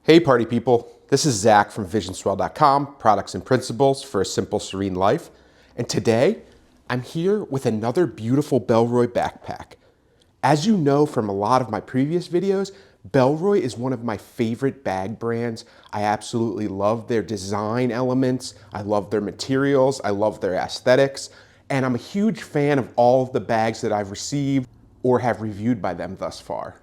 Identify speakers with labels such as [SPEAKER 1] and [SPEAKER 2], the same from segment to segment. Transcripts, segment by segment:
[SPEAKER 1] Hey party people, this is Zach from visionswell.com, products and principles for a simple, serene life. And today, I'm here with another beautiful Bellroy backpack. As you know from a lot of my previous videos, Bellroy is one of my favorite bag brands. I absolutely love their design elements, I love their materials, I love their aesthetics, and I'm a huge fan of all of the bags that I've received or have reviewed by them thus far.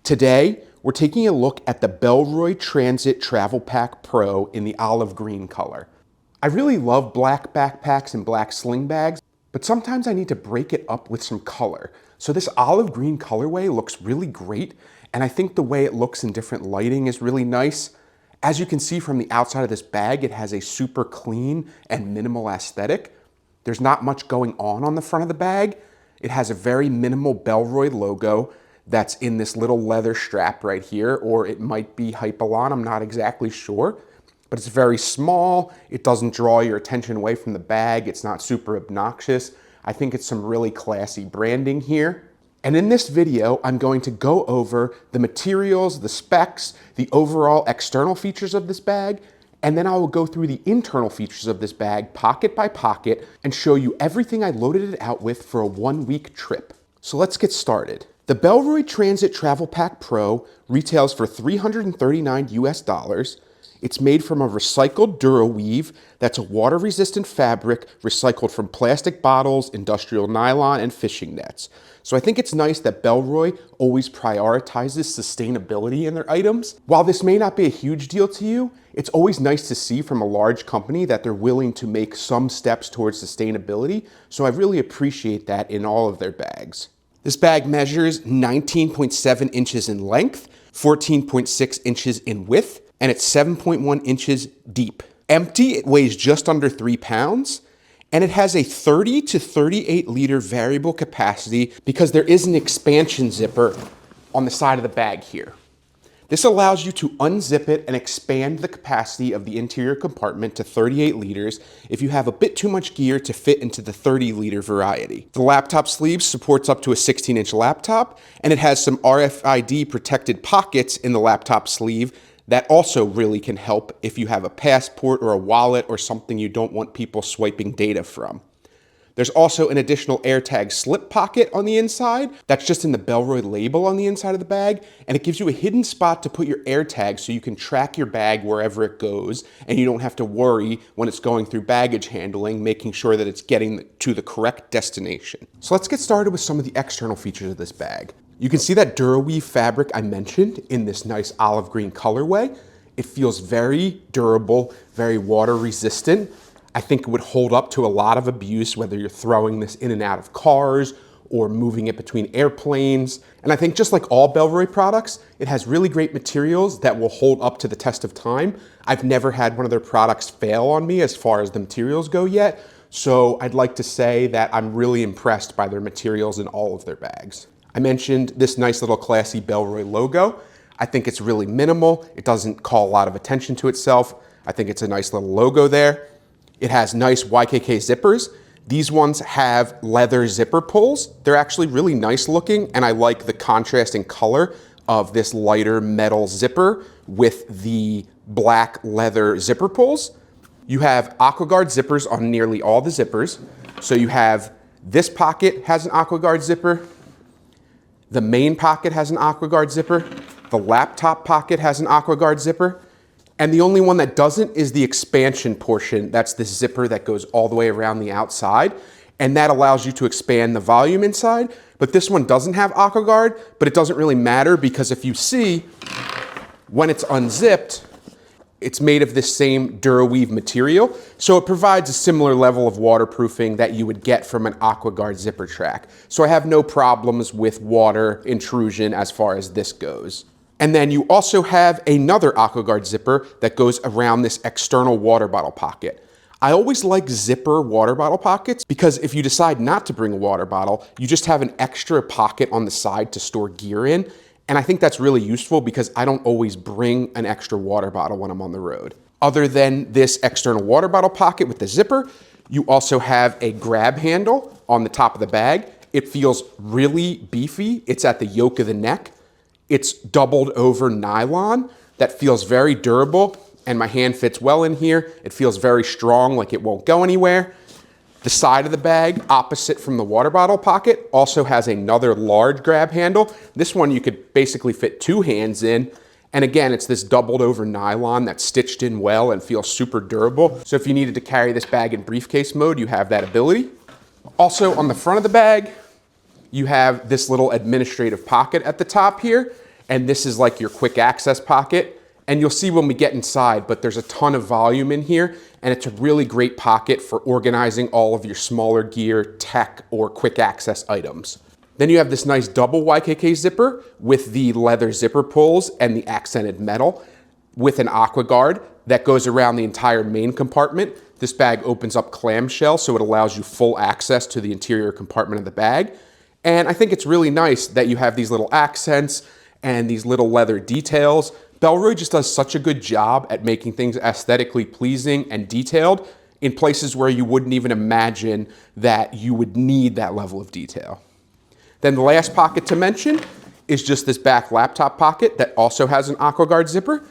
[SPEAKER 1] Today, we're taking a look at the Bellroy Transit Travel Pack Pro in the olive green color. I really love black backpacks and black sling bags, but sometimes I need to break it up with some color. So this olive green colorway looks really great, and I think the way it looks in different lighting is really nice. As you can see from the outside of this bag, it has a super clean and minimal aesthetic. There's not much going on the front of the bag. It has a very minimal Bellroy logo that's in this little leather strap right here, or it might be Hypalon, I'm not exactly sure. But it's very small, it doesn't draw your attention away from the bag, it's not super obnoxious. I think it's some really classy branding here. And in this video, I'm going to go over the materials, the specs, the overall external features of this bag, and then I will go through the internal features of this bag pocket by pocket and show you everything I loaded it out with for a 1-week trip. So let's get started. The Bellroy Transit Travel Pack Pro retails for $339 US. It's made from a recycled DuraWeave that's a water-resistant fabric recycled from plastic bottles, industrial nylon, and fishing nets. So I think it's nice that Bellroy always prioritizes sustainability in their items. While this may not be a huge deal to you, it's always nice to see from a large company that they're willing to make some steps towards sustainability, so I really appreciate that in all of their bags. This bag measures 19.7 inches in length, 14.6 inches in width, and it's 7.1 inches deep. Empty, it weighs just under 3 pounds, and it has a 30 to 38 liter variable capacity because there is an expansion zipper on the side of the bag here. This allows you to unzip it and expand the capacity of the interior compartment to 38 liters if you have a bit too much gear to fit into the 30 liter variety. The laptop sleeve supports up to a 16-inch laptop, and it has some RFID protected pockets in the laptop sleeve that also really can help if you have a passport or a wallet or something you don't want people swiping data from. There's also an additional AirTag slip pocket on the inside. That's just in the Bellroy label on the inside of the bag, and it gives you a hidden spot to put your AirTag so you can track your bag wherever it goes, and you don't have to worry when it's going through baggage handling, making sure that it's getting to the correct destination. So let's get started with some of the external features of this bag. You can see that DuraWeave fabric I mentioned in this nice olive green colorway. It feels very durable, very water resistant. I think it would hold up to a lot of abuse, whether you're throwing this in and out of cars or moving it between airplanes. And I think just like all Bellroy products, it has really great materials that will hold up to the test of time. I've never had one of their products fail on me as far as the materials go yet. So I'd like to say that I'm really impressed by their materials in all of their bags. I mentioned this nice little classy Bellroy logo. I think it's really minimal. It doesn't call a lot of attention to itself. I think it's a nice little logo there. It has nice YKK zippers. These ones have leather zipper pulls. They're actually really nice looking, and I like the contrasting color of this lighter metal zipper with the black leather zipper pulls. You have AquaGuard zippers on nearly all the zippers. So you have this pocket has an AquaGuard zipper. The main pocket has an AquaGuard zipper. The laptop pocket has an AquaGuard zipper. And the only one that doesn't is the expansion portion. That's the zipper that goes all the way around the outside. And that allows you to expand the volume inside. But this one doesn't have AquaGuard, but it doesn't really matter because if you see, when it's unzipped, it's made of this same DuraWeave material. So it provides a similar level of waterproofing that you would get from an AquaGuard zipper track. So I have no problems with water intrusion as far as this goes. And then you also have another AquaGuard zipper that goes around this external water bottle pocket. I always like zipper water bottle pockets because if you decide not to bring a water bottle, you just have an extra pocket on the side to store gear in. And I think that's really useful because I don't always bring an extra water bottle when I'm on the road. Other than this external water bottle pocket with the zipper, you also have a grab handle on the top of the bag. It feels really beefy. It's at the yoke of the neck. It's doubled over nylon, that feels very durable, and my hand fits well in here. It feels very strong, like it won't go anywhere. The side of the bag, opposite from the water bottle pocket, also has another large grab handle. This one you could basically fit 2 hands in. And again, it's this doubled over nylon that's stitched in well and feels super durable. So if you needed to carry this bag in briefcase mode, you have that ability. Also on the front of the bag, you have this little administrative pocket at the top here. And this is like your quick access pocket. And you'll see when we get inside, but there's a ton of volume in here. And it's a really great pocket for organizing all of your smaller gear, tech, or quick access items. Then you have this nice double YKK zipper with the leather zipper pulls and the accented metal with an aqua guard that goes around the entire main compartment. This bag opens up clamshell, so it allows you full access to the interior compartment of the bag. And I think it's really nice that you have these little accents and these little leather details. Bellroy just does such a good job at making things aesthetically pleasing and detailed in places where you wouldn't even imagine that you would need that level of detail. Then the last pocket to mention is just this back laptop pocket that also has an AquaGuard zipper.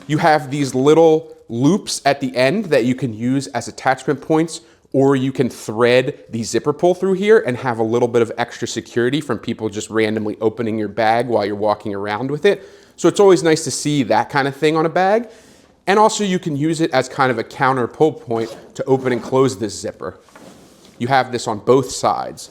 [SPEAKER 1] You have these little loops at the end that you can use as attachment points, or you can thread the zipper pull through here and have a little bit of extra security from people just randomly opening your bag while you're walking around with it. So it's always nice to see that kind of thing on a bag. And also you can use it as kind of a counter pull point to open and close this zipper. You have this on both sides.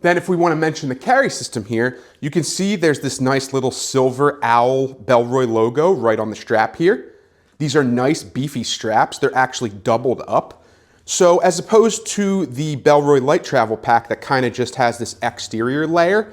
[SPEAKER 1] Then if we want to mention the carry system here, you can see there's this nice little silver owl Bellroy logo right on the strap here. These are nice beefy straps. They're actually doubled up. So as opposed to the Bellroy light travel pack that kind of just has this exterior layer,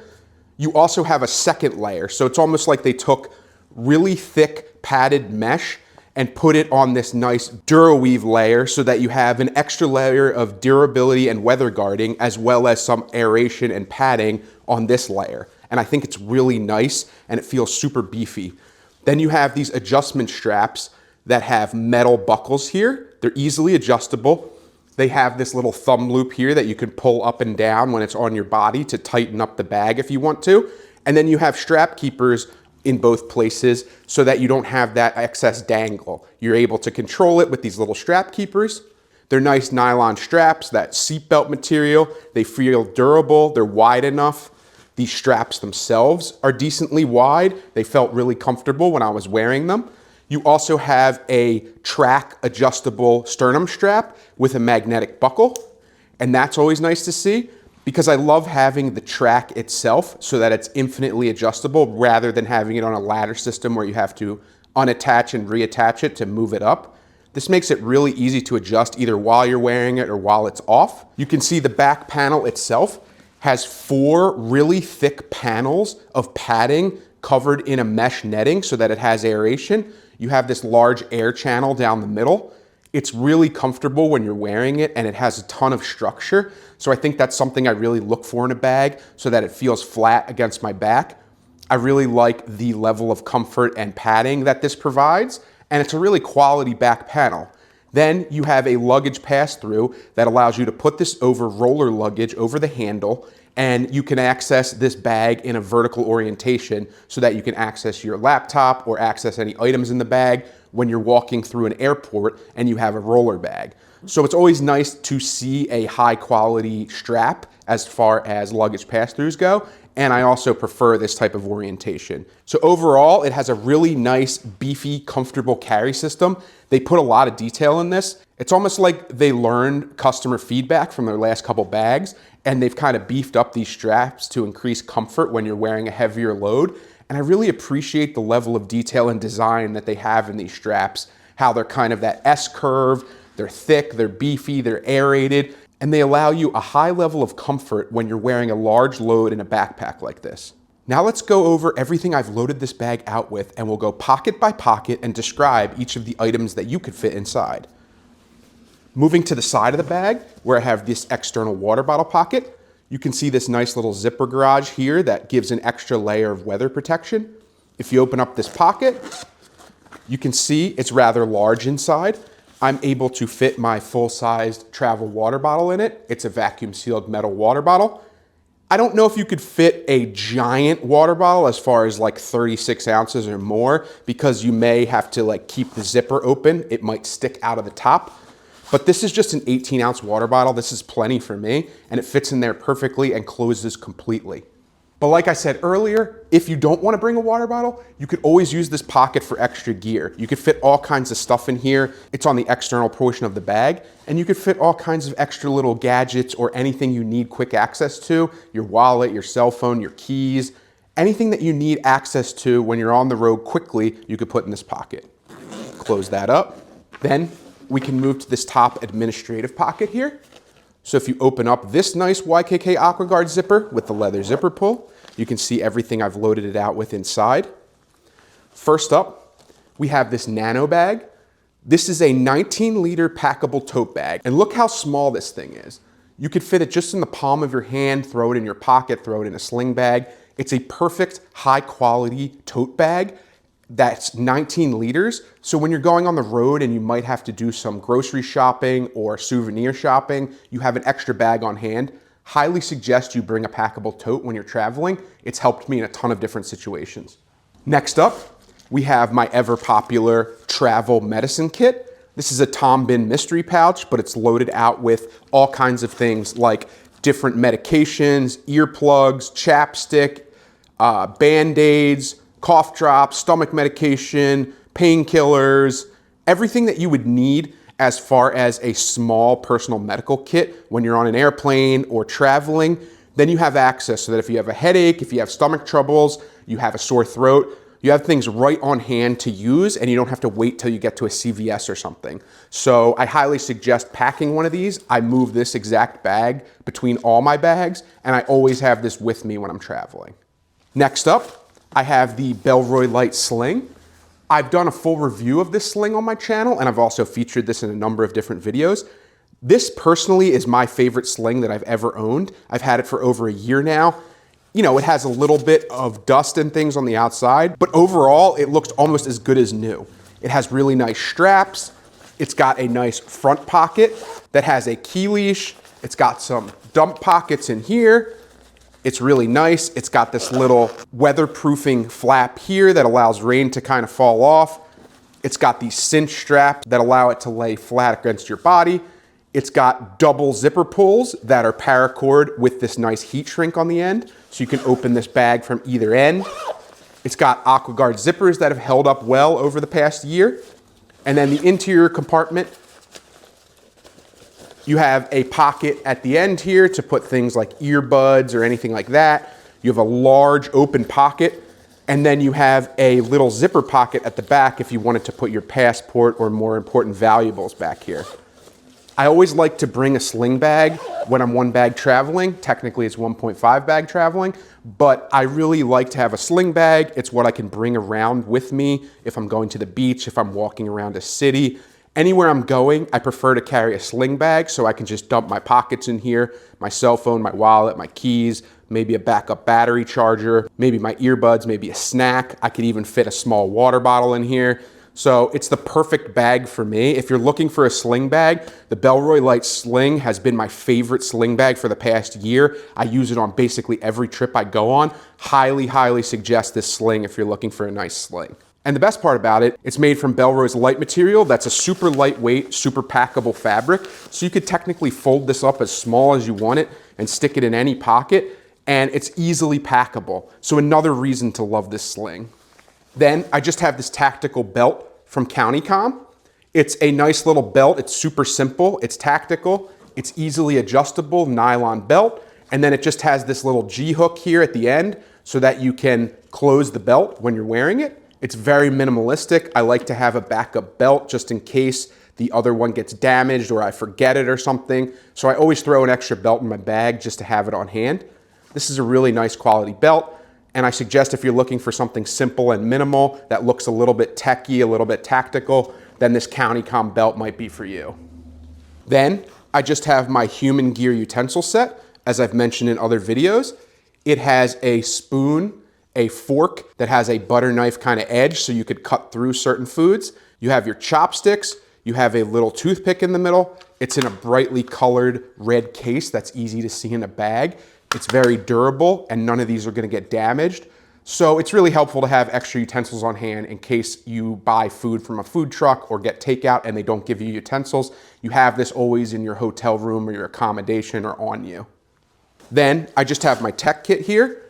[SPEAKER 1] you also have a second layer. So it's almost like they took really thick padded mesh and put it on this nice DuraWeave layer so that you have an extra layer of durability and weather guarding, as well as some aeration and padding on this layer. And I think it's really nice and it feels super beefy. Then you have these adjustment straps that have metal buckles here. They're easily adjustable. They have this little thumb loop here that you can pull up and down when it's on your body to tighten up the bag if you want to. And then you have strap keepers in both places so that you don't have that excess dangle. You're able to control it with these little strap keepers. They're nice nylon straps, that seatbelt material. They feel durable, they're wide enough. These straps themselves are decently wide. They felt really comfortable when I was wearing them. You also have a track adjustable sternum strap with a magnetic buckle, and that's always nice to see, because I love having the track itself so that it's infinitely adjustable rather than having it on a ladder system where you have to unattach and reattach it to move it up. This makes it really easy to adjust either while you're wearing it or while it's off. You can see the back panel itself has 4 really thick panels of padding covered in a mesh netting so that it has aeration. You have this large air channel down the middle. It's really comfortable when you're wearing it, and it has a ton of structure. So I think that's something I really look for in a bag so that it feels flat against my back. I really like the level of comfort and padding that this provides, and it's a really quality back panel. Then you have a luggage pass-through that allows you to put this over roller luggage over the handle, and you can access this bag in a vertical orientation so that you can access your laptop or access any items in the bag when you're walking through an airport and you have a roller bag. So it's always nice to see a high quality strap as far as luggage pass-throughs go. And I also prefer this type of orientation. So overall, it has a really nice, beefy, comfortable carry system. They put a lot of detail in this. It's almost like they learned customer feedback from their last couple bags, and they've kind of beefed up these straps to increase comfort when you're wearing a heavier load. And I really appreciate the level of detail and design that they have in these straps, how they're kind of that S curve, they're thick, they're beefy, they're aerated, and they allow you a high level of comfort when you're wearing a large load in a backpack like this. Now let's go over everything I've loaded this bag out with, and we'll go pocket by pocket and describe each of the items that you could fit inside. Moving to the side of the bag, where I have this external water bottle pocket, you can see this nice little zipper garage here that gives an extra layer of weather protection. If you open up this pocket, you can see it's rather large inside. I'm able to fit my full-sized travel water bottle in it. It's a vacuum sealed metal water bottle. I don't know if you could fit a giant water bottle as far as like 36 ounces or more, because you may have to like keep the zipper open. It might stick out of the top. But this is just an 18-ounce water bottle. This is plenty for me, and it fits in there perfectly and closes completely. But like I said earlier, if you don't want to bring a water bottle, you could always use this pocket for extra gear. You could fit all kinds of stuff in here. It's on the external portion of the bag, and you could fit all kinds of extra little gadgets or anything you need quick access to, your wallet, your cell phone, your keys, anything that you need access to when you're on the road quickly, you could put in this pocket. Close that up. Then we can move to this top administrative pocket here. So if you open up this nice YKK AquaGuard zipper with the leather zipper pull, you can see everything I've loaded it out with inside. First up, we have this nano bag. This is a 19-liter packable tote bag. And look how small this thing is. You could fit it just in the palm of your hand, throw it in your pocket, throw it in a sling bag. It's a perfect high-quality tote bag that's 19 liters. So when you're going on the road and you might have to do some grocery shopping or souvenir shopping, you have an extra bag on hand. Highly suggest you bring a packable tote when you're traveling. It's helped me in a ton of different situations. Next up, we have my ever popular travel medicine kit. This is a Tom Bin mystery pouch, but it's loaded out with all kinds of things like different medications, earplugs, chapstick, Band-Aids, cough drops, stomach medication, painkillers, everything that you would need as far as a small personal medical kit when you're on an airplane or traveling. Then you have access so that if you have a headache, if you have stomach troubles, you have a sore throat, you have things right on hand to use and you don't have to wait till you get to a CVS or something. So I highly suggest packing one of these. I move this exact bag between all my bags and I always have this with me when I'm traveling. Next up, I have the Bellroy Light Sling. I've done a full review of this sling on my channel, and I've also featured this in a number of different videos. This personally is my favorite sling that I've ever owned. I've had it for over a year now. You know, it has a little bit of dust and things on the outside, but overall, it looks almost as good as new. It has really nice straps. It's got a nice front pocket that has a key leash. It's got some dump pockets in here. It's really nice. It's got this little weatherproofing flap here that allows rain to kind of fall off. It's got these cinch straps that allow it to lay flat against your body. It's got double zipper pulls that are paracord with this nice heat shrink on the end, so you can open this bag from either end. It's got AquaGuard zippers that have held up well over the past year. And then the interior compartment, you have a pocket at the end here to put things like earbuds or anything like that. You have a large open pocket, and then you have a little zipper pocket at the back if you wanted to put your passport or more important valuables back here. I always like to bring a sling bag when I'm one bag traveling. Technically it's 1.5 bag traveling, but I really like to have a sling bag. It's what I can bring around with me if I'm going to the beach, if I'm walking around a city. Anywhere I'm going, I prefer to carry a sling bag so I can just dump my pockets in here, my cell phone, my wallet, my keys, maybe a backup battery charger, maybe my earbuds, maybe a snack. I could even fit a small water bottle in here. So it's the perfect bag for me. If you're looking for a sling bag, the Bellroy Light Sling has been my favorite sling bag for the past year. I use it on basically every trip I go on. Highly, highly suggest this sling if you're looking for a nice sling. And the best part about it, it's made from Bellroy's light material. That's a super lightweight, super packable fabric. So you could technically fold this up as small as you want it and stick it in any pocket, and it's easily packable. So another reason to love this sling. Then I just have this tactical belt from CountyCom. It's a nice little belt. It's super simple. It's tactical. It's easily adjustable nylon belt. And then it just has this little G hook here at the end so that you can close the belt when you're wearing it. It's very minimalistic. I like to have a backup belt just in case the other one gets damaged or I forget it or something. So I always throw an extra belt in my bag just to have it on hand. This is a really nice quality belt. And I suggest if you're looking for something simple and minimal that looks a little bit techy, a little bit tactical, then this CountyCom belt might be for you. Then I just have my human gear utensil set, as I've mentioned in other videos. It has a spoon, a fork that has a butter knife kind of edge so you could cut through certain foods. You have your chopsticks. You have a little toothpick in the middle. It's in a brightly colored red case that's easy to see in a bag. It's very durable and none of these are gonna get damaged. So it's really helpful to have extra utensils on hand in case you buy food from a food truck or get takeout and they don't give you utensils. You have this always in your hotel room or your accommodation or on you. Then I just have my tech kit here.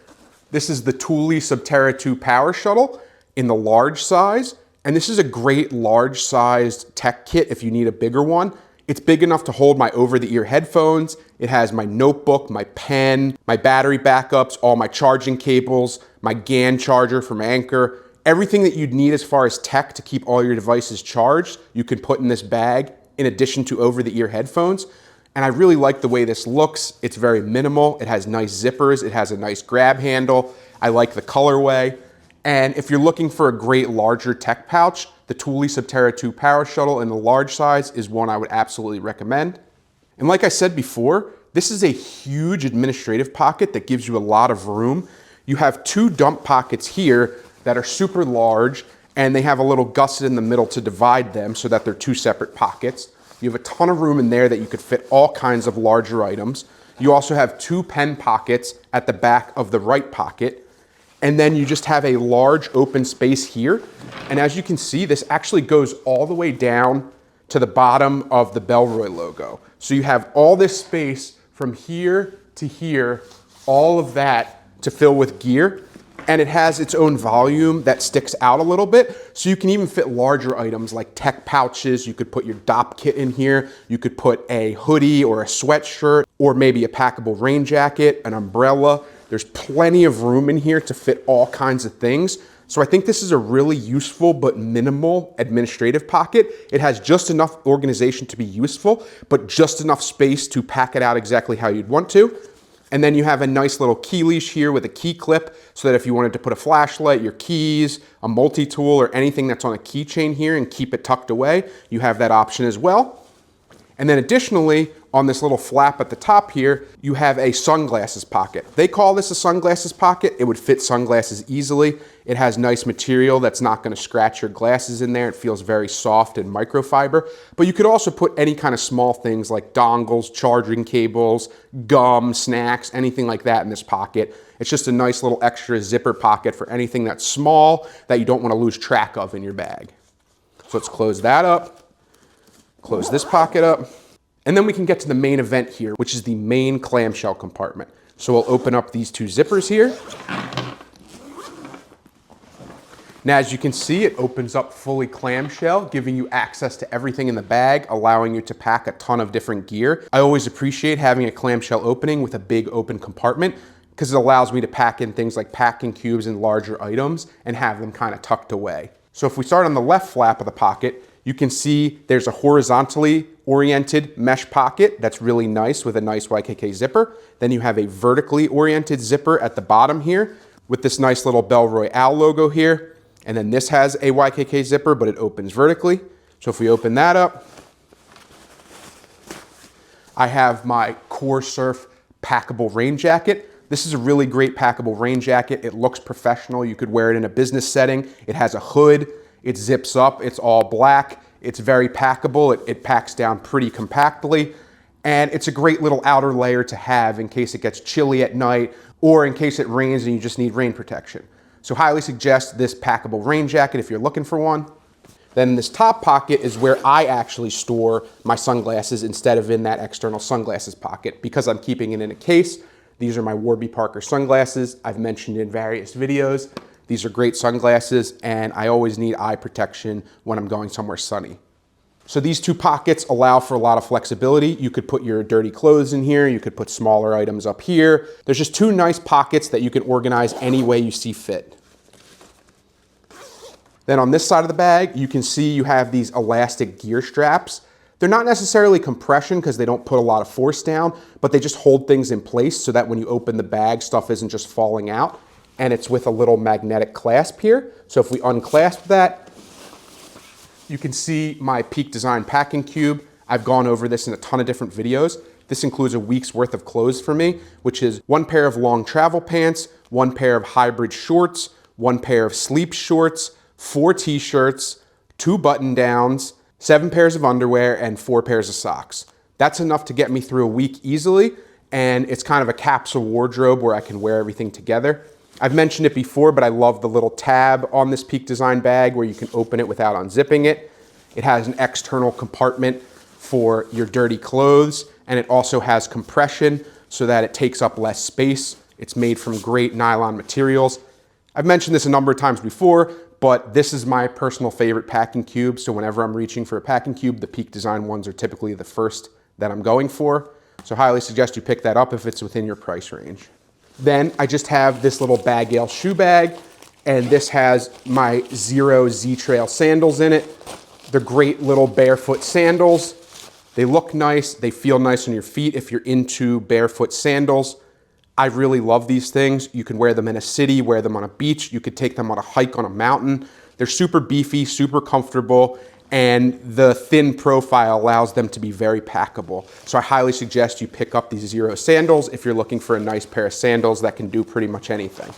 [SPEAKER 1] This is the Thule Subterra 2 Power Shuttle in the large size. And this is a great large sized tech kit if you need a bigger one. It's big enough to hold my over-the-ear headphones. It has my notebook, my pen, my battery backups, all my charging cables, my GAN charger from Anker. Everything that you'd need as far as tech to keep all your devices charged, you can put in this bag in addition to over-the-ear headphones. And I really like the way this looks. It's very minimal. It has nice zippers. It has a nice grab handle. I like the colorway. And if you're looking for a great larger tech pouch, the Thule Subterra 2 Power Shuttle in the large size is one I would absolutely recommend. And like I said before, this is a huge administrative pocket that gives you a lot of room. You have two dump pockets here that are super large, and they have a little gusset in the middle to divide them so that they're two separate pockets. You have a ton of room in there that you could fit all kinds of larger items. You also have two pen pockets at the back of the right pocket. And then you just have a large open space here. And as you can see, this actually goes all the way down to the bottom of the Bellroy logo. So you have all this space from here to here, all of that to fill with gear. And it has its own volume that sticks out a little bit. So you can even fit larger items like tech pouches. You could put your DOP kit in here. You could put a hoodie or a sweatshirt or maybe a packable rain jacket, an umbrella. There's plenty of room in here to fit all kinds of things. So I think this is a really useful but minimal administrative pocket. It has just enough organization to be useful, but just enough space to pack it out exactly how you'd want to. And then you have a nice little key leash here with a key clip so that if you wanted to put a flashlight, your keys, a multi-tool, or anything that's on a keychain here and keep it tucked away, you have that option as well. And then additionally, on this little flap at the top here, you have a sunglasses pocket. They call this a sunglasses pocket. It would fit sunglasses easily. It has nice material that's not gonna scratch your glasses in there. It feels very soft and microfiber. But you could also put any kind of small things like dongles, charging cables, gum, snacks, anything like that in this pocket. It's just a nice little extra zipper pocket for anything that's small that you don't wanna lose track of in your bag. So let's close that up. Close this pocket up. And then we can get to the main event here, which is the main clamshell compartment. So we'll open up these two zippers here. Now, as you can see, it opens up fully clamshell, giving you access to everything in the bag, allowing you to pack a ton of different gear. I always appreciate having a clamshell opening with a big open compartment because it allows me to pack in things like packing cubes and larger items and have them kind of tucked away. So if we start on the left flap of the pocket, you can see there's a horizontally oriented mesh pocket that's really nice with a nice YKK zipper. Then you have a vertically oriented zipper at the bottom here with this nice little Bellroy Owl logo here. And then this has a YKK zipper, but it opens vertically. So if we open that up, I have my Core Surf packable rain jacket. This is a really great packable rain jacket. It looks professional. You could wear it in a business setting. It has a hood. It zips up. It's all black. It's very packable. It packs down pretty compactly. And it's a great little outer layer to have in case it gets chilly at night or in case it rains and you just need rain protection. So highly suggest this packable rain jacket if you're looking for one. Then this top pocket is where I actually store my sunglasses instead of in that external sunglasses pocket because I'm keeping it in a case. These are my Warby Parker sunglasses I've mentioned in various videos. These are great sunglasses and I always need eye protection when I'm going somewhere sunny. So these two pockets allow for a lot of flexibility. You could put your dirty clothes in here. You could put smaller items up here. There's just two nice pockets that you can organize any way you see fit. Then on this side of the bag, you can see you have these elastic gear straps. They're not necessarily compression because they don't put a lot of force down, but they just hold things in place so that when you open the bag, stuff isn't just falling out. And it's with a little magnetic clasp here. So if we unclasp that, you can see my Peak Design packing cube. I've gone over this in a ton of different videos. This includes a week's worth of clothes for me, which is one pair of long travel pants, one pair of hybrid shorts, one pair of sleep shorts, 4 t-shirts, 2 button downs, 7 pairs of underwear, and 4 pairs of socks. That's enough to get me through a week easily. and it's kind of a capsule wardrobe where I can wear everything together. I've mentioned it before, but I love the little tab on this Peak Design bag where you can open it without unzipping it. It has an external compartment for your dirty clothes, and it also has compression so that it takes up less space. It's made from great nylon materials. I've mentioned this a number of times before, but this is my personal favorite packing cube. So whenever I'm reaching for a packing cube, the Peak Design ones are typically the first that I'm going for. So highly suggest you pick that up if it's within your price range. Then I just have this little Bag-Ale shoe bag, and this has my Zero Z-Trail sandals in it. They're great little barefoot sandals. They look nice, they feel nice on your feet if you're into barefoot sandals. I really love these things. You can wear them in a city, wear them on a beach. You could take them on a hike on a mountain. They're super beefy, super comfortable, and the thin profile allows them to be very packable. So I highly suggest you pick up these Zero sandals if you're looking for a nice pair of sandals that can do pretty much anything.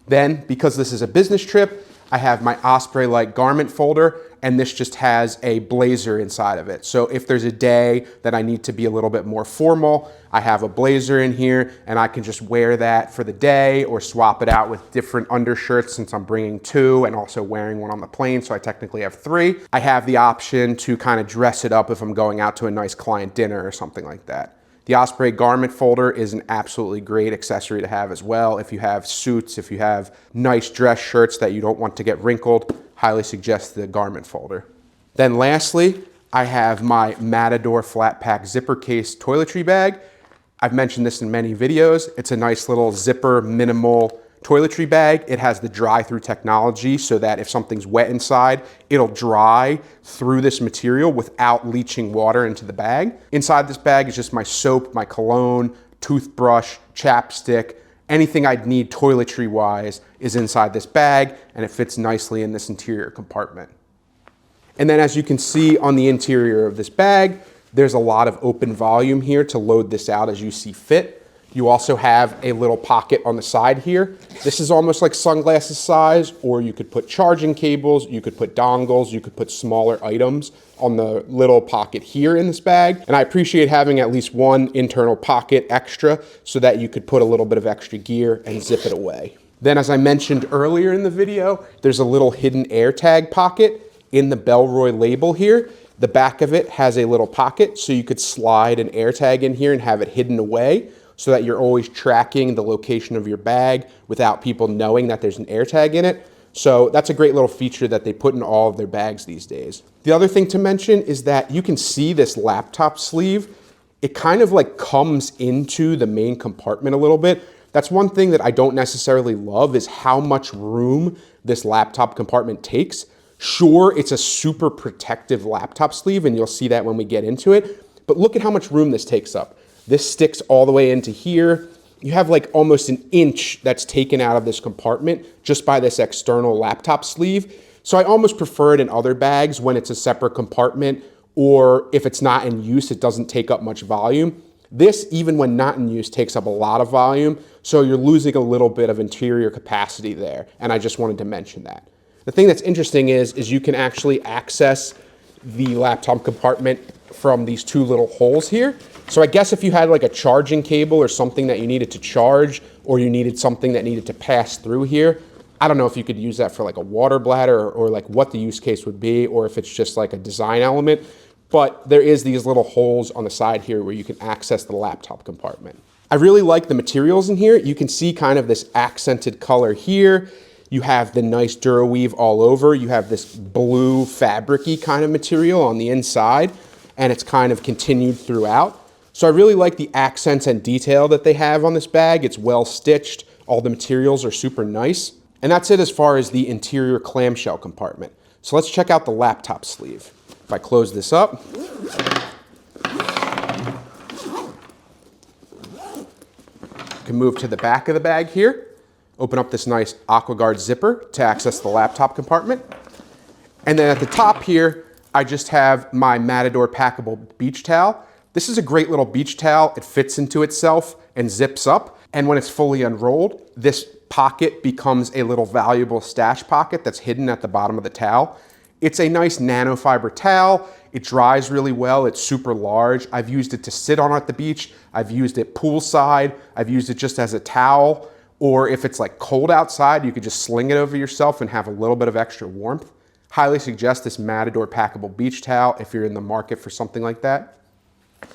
[SPEAKER 1] Then, because this is a business trip, I have my Osprey-like garment folder, and this just has a blazer inside of it. So if there's a day that I need to be a little bit more formal, I have a blazer in here, and I can just wear that for the day or swap it out with different undershirts since I'm bringing two and also wearing one on the plane, so I technically have three. I have the option to kind of dress it up if I'm going out to a nice client dinner or something like that. The Osprey garment folder is an absolutely great accessory to have as well. If you have suits, if you have nice dress shirts that you don't want to get wrinkled, highly suggest the garment folder. Then lastly, I have my Matador flat pack zipper case toiletry bag. I've mentioned this in many videos. It's a nice little zipper minimal toiletry bag. It has the dry through technology so that if something's wet inside, it'll dry through this material without leaching water into the bag. Inside this bag is just my soap, my cologne, toothbrush, chapstick, anything I'd need toiletry wise is inside this bag, and it fits nicely in this interior compartment. And then as you can see on the interior of this bag, there's a lot of open volume here to load this out as you see fit. You also have a little pocket on the side here. This is almost like sunglasses size, or you could put charging cables, you could put dongles, you could put smaller items on the little pocket here in this bag. And I appreciate having at least one internal pocket extra so that you could put a little bit of extra gear and zip it away. Then, as I mentioned earlier in the video, there's a little hidden AirTag pocket in the Bellroy label here. The back of it has a little pocket, so you could slide an AirTag in here and have it hidden away, so that you're always tracking the location of your bag without people knowing that there's an AirTag in it. So that's a great little feature that they put in all of their bags these days. The other thing to mention is that you can see this laptop sleeve. It kind of like comes into the main compartment a little bit. That's one thing that I don't necessarily love, is how much room this laptop compartment takes. Sure, it's a super protective laptop sleeve, and you'll see that when we get into it, but look at how much room this takes up. This sticks all the way into here. You have like almost an inch that's taken out of this compartment just by this external laptop sleeve. So I almost prefer it in other bags when it's a separate compartment, or if it's not in use, it doesn't take up much volume. This, even when not in use, takes up a lot of volume, so you're losing a little bit of interior capacity there, and I just wanted to mention that. The thing that's interesting is you can actually access the laptop compartment from these two little holes here. So I guess if you had like a charging cable or something that you needed to charge, or you needed something that needed to pass through here, I don't know if you could use that for like a water bladder, or like what the use case would be, or if it's just like a design element. But there is these little holes on the side here where you can access the laptop compartment. I really like the materials in here. You can see kind of this accented color here. You have the nice DuraWeave all over. You have this blue fabric-y kind of material on the inside, and it's kind of continued throughout. So I really like the accents and detail that they have on this bag. It's well stitched. All the materials are super nice. And that's it as far as the interior clamshell compartment. So let's check out the laptop sleeve. If I close this up, you can move to the back of the bag here. Open up this nice AquaGuard zipper to access the laptop compartment. And then at the top here, I just have my Matador packable beach towel. This is a great little beach towel. It fits into itself and zips up. And when it's fully unrolled, this pocket becomes a little valuable stash pocket that's hidden at the bottom of the towel. It's a nice nanofiber towel. It dries really well. It's super large. I've used it to sit on at the beach. I've used it poolside. I've used it just as a towel. Or if it's like cold outside, you could just sling it over yourself and have a little bit of extra warmth. Highly suggest this Matador packable beach towel if you're in the market for something like that.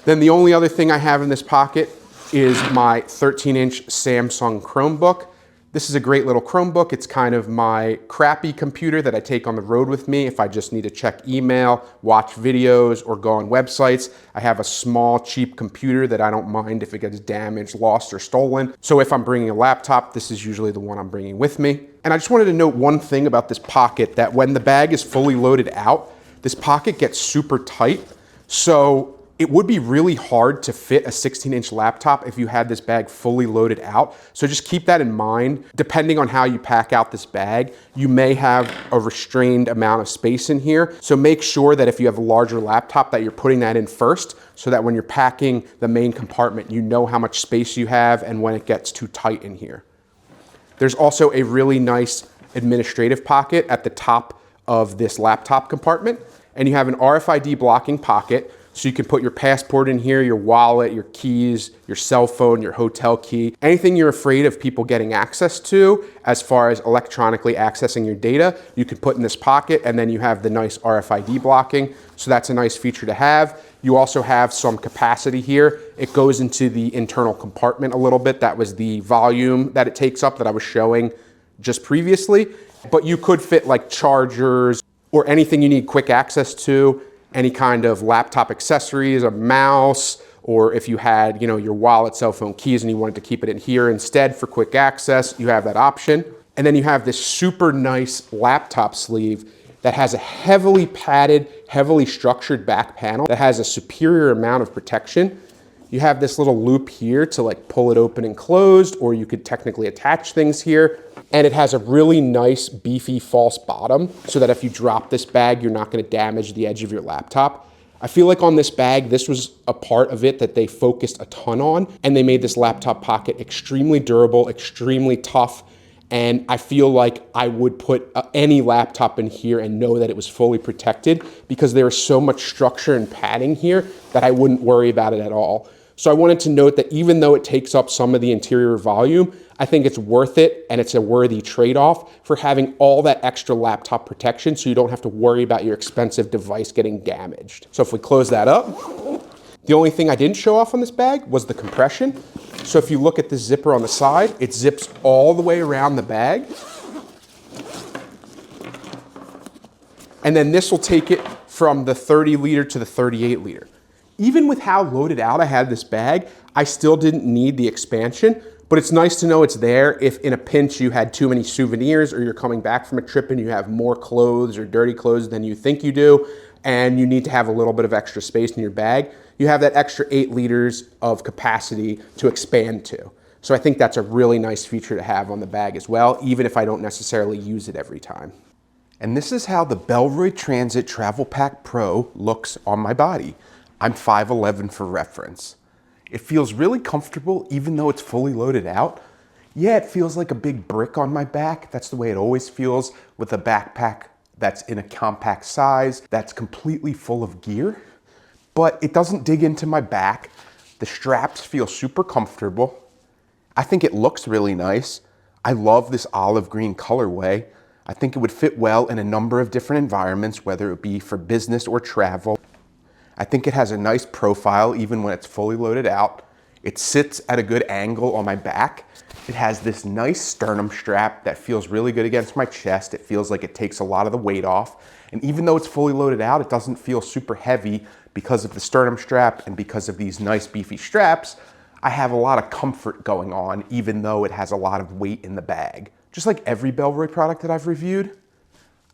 [SPEAKER 1] Then the only other thing I have in this pocket is my 13-inch Samsung Chromebook. This is a great little Chromebook. It's kind of my crappy computer that I take on the road with me if I just need to check email, watch videos, or go on websites. I have a small, cheap computer that I don't mind if it gets damaged, lost, or stolen. So if I'm bringing a laptop, this is usually the one I'm bringing with me. And I just wanted to note one thing about this pocket, that when the bag is fully loaded out, this pocket gets super tight. So it would be really hard to fit a 16-inch laptop if you had this bag fully loaded out. So just keep that in mind. Depending on how you pack out this bag, you may have a restrained amount of space in here. So make sure that if you have a larger laptop that you're putting that in first, so that when you're packing the main compartment, you know how much space you have and when it gets too tight in here. There's also a really nice administrative pocket at the top of this laptop compartment. And you have an RFID blocking pocket. So you can put your passport in here, your wallet, your keys, your cell phone, your hotel key, anything you're afraid of people getting access to as far as electronically accessing your data, you can put in this pocket, and then you have the nice RFID blocking. So that's a nice feature to have. You also have some capacity here. It goes into the internal compartment a little bit. That was the volume that it takes up that I was showing just previously. But you could fit like chargers or anything you need quick access to, any kind of laptop accessories, a mouse, or if you had, your wallet, cell phone, keys, and you wanted to keep it in here instead for quick access, you have that option. And then you have this super nice laptop sleeve that has a heavily padded, heavily structured back panel that has a superior amount of protection. You have this little loop here to like pull it open and closed, or you could technically attach things here. And it has a really nice beefy false bottom so that if you drop this bag, you're not going to damage the edge of your laptop. I feel like on this bag, this was a part of it that they focused a ton on, and they made this laptop pocket extremely durable, extremely tough. And I feel like I would put any laptop in here and know that it was fully protected because there is so much structure and padding here that I wouldn't worry about it at all. So I wanted to note that even though it takes up some of the interior volume, I think it's worth it and it's a worthy trade-off for having all that extra laptop protection so you don't have to worry about your expensive device getting damaged. So if we close that up, the only thing I didn't show off on this bag was the compression. So if you look at the zipper on the side, it zips all the way around the bag. And then this will take it from the 30 liter to the 38 liter. Even with how loaded out I had this bag, I still didn't need the expansion, but it's nice to know it's there if in a pinch you had too many souvenirs or you're coming back from a trip and you have more clothes or dirty clothes than you think you do, and you need to have a little bit of extra space in your bag. You have that extra 8 liters of capacity to expand to. So I think that's a really nice feature to have on the bag as well, even if I don't necessarily use it every time. And this is how the Bellroy Transit Travel Pack Pro looks on my body. I'm 5'11" for reference. It feels really comfortable even though it's fully loaded out. Yeah, it feels like a big brick on my back. That's the way it always feels with a backpack that's in a compact size, that's completely full of gear. But it doesn't dig into my back. The straps feel super comfortable. I think it looks really nice. I love this olive green colorway. I think it would fit well in a number of different environments, whether it be for business or travel. I think it has a nice profile even when it's fully loaded out. It sits at a good angle on my back. It has this nice sternum strap that feels really good against my chest. It feels like it takes a lot of the weight off. And even though it's fully loaded out, it doesn't feel super heavy because of the sternum strap and because of these nice beefy straps. I have a lot of comfort going on even though it has a lot of weight in the bag. Just like every Bellroy product that I've reviewed,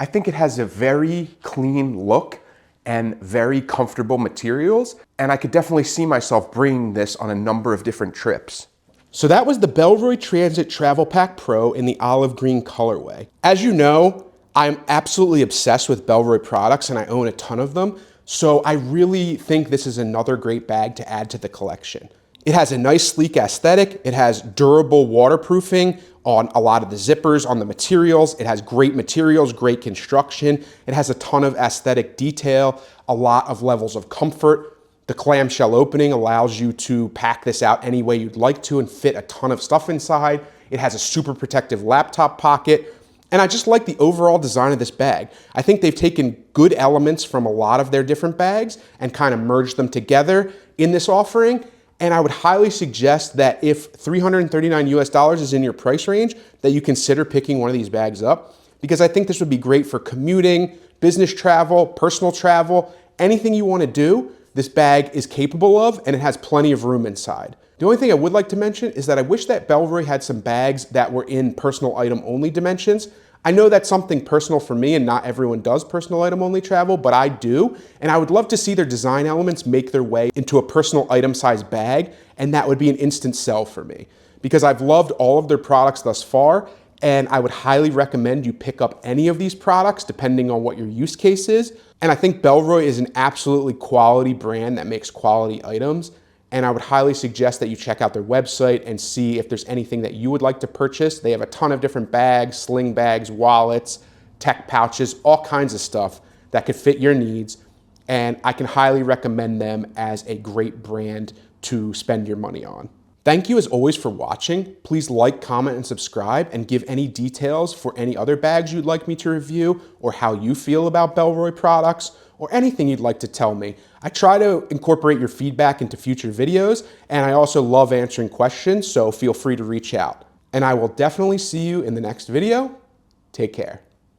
[SPEAKER 1] I think it has a very clean look and very comfortable materials, and I could definitely see myself bringing this on a number of different trips. So that was the Bellroy Transit Travel Pack Pro in the olive green colorway. As you know, I'm absolutely obsessed with Bellroy products and I own a ton of them, so I really think this is another great bag to add to the collection. It has a nice sleek aesthetic. It has durable waterproofing on a lot of the zippers, on the materials. It has great materials, great construction. It has a ton of aesthetic detail, a lot of levels of comfort. The clamshell opening allows you to pack this out any way you'd like to and fit a ton of stuff inside. It has a super protective laptop pocket. And I just like the overall design of this bag. I think they've taken good elements from a lot of their different bags and kind of merged them together in this offering. And I would highly suggest that if $339 US is in your price range, that you consider picking one of these bags up, because I think this would be great for commuting, business travel, personal travel, anything you want to do. This bag is capable of, and it has plenty of room inside. The only thing I would like to mention is that I wish that Bellroy had some bags that were in personal item only dimensions. I know that's something personal for me, and not everyone does personal item only travel, but I do. And I would love to see their design elements make their way into a personal item size bag, and that would be an instant sell for me, because I've loved all of their products thus far. And I would highly recommend you pick up any of these products depending on what your use case is. And I think Bellroy is an absolutely quality brand that makes quality items. And I would highly suggest that you check out their website and see if there's anything that you would like to purchase. They have a ton of different bags, sling bags, wallets, tech pouches, all kinds of stuff that could fit your needs. And I can highly recommend them as a great brand to spend your money on. Thank you as always for watching. Please like, comment, and subscribe, and give any details for any other bags you'd like me to review, or how you feel about Bellroy products, or anything you'd like to tell me. I try to incorporate your feedback into future videos, and I also love answering questions, so feel free to reach out. And I will definitely see you in the next video. Take care.